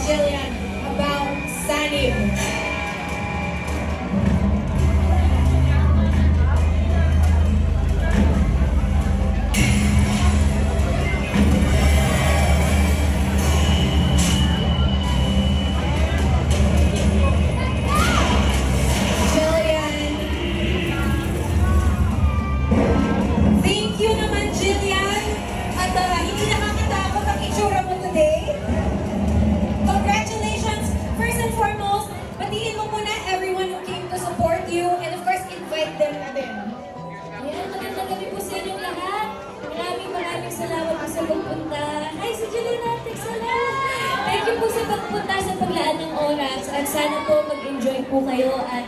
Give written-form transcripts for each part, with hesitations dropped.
Jillian about Sanib. Thank you naman, Jillian. At hindi nakakatakot ang itsura mo today. Congratulations! First and foremost, batiin mo muna everyone who came to support you and of course, invite them na din. Ayan, magandang gabi po sa inyong lahat. Maraming salamat po sa pagpunta. Hi, si Jillian natin, salamat! Thank you po sa pagpunta sa paglaan ng oras. At sana po mag-enjoy po kayo at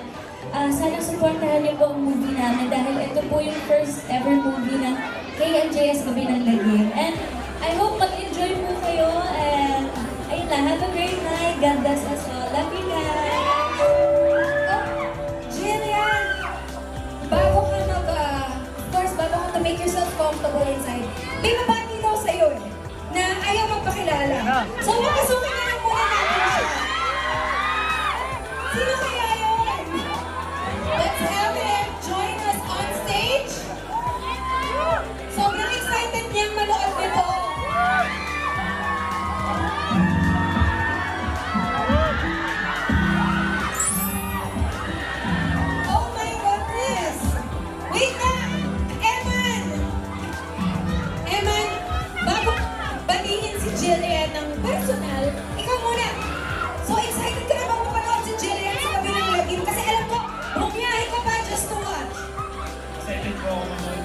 sana supportahan niyo po ang movie namin dahil ito po yung first ever movie ng KNJS Gabi ng Lagim. And I hope mag-enjoy po kayo and ayun lang, have a great night. God bless us all. Love you guys! Jillian, bago ka to make yourself comfortable inside, may mabati daw sa'yo na ayaw magpakilala. So, makasukin na lang muna natin siya. Sino kaya yun? Let's have him join us on stage. Sobrang excited niyang manood nito. Oh my goodness! Wait lang! Eman, bago batiin si Jillian ng personal, ikaw muna. So excited ka na bang mapanood si Jillian sa Gabi ng Lagim? Kasi alam ko, bumiyahe ka pa just to watch. Excited po ako manood.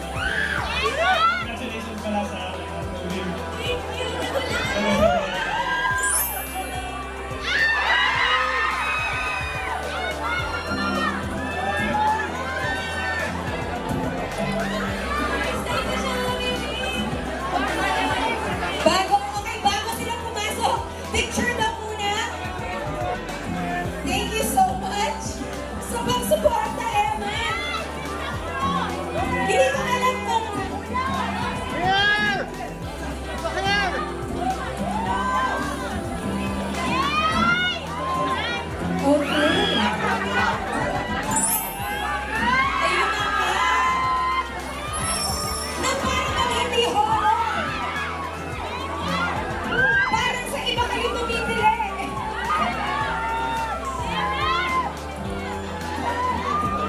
Congratulations pala sa movie. Thank you! Bago sila pumasok, picture daw muna. Thank you so much sa pag-suporta, Eman. Hindi ko alam kung okay. Ayun na nga. Na parang hindi horror. Parang sa iba kayo tumitili.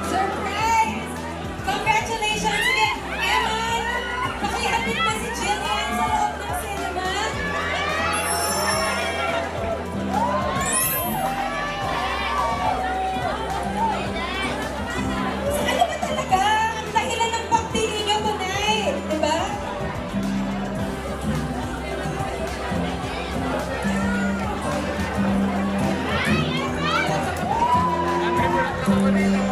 Surprise! Congratulations again, Eman! Pakihatid ba si Jillian sa loob ng cinema? Ano ba talaga ang dahilan ng pagpili niyo tonight? Diba? Happy birthday!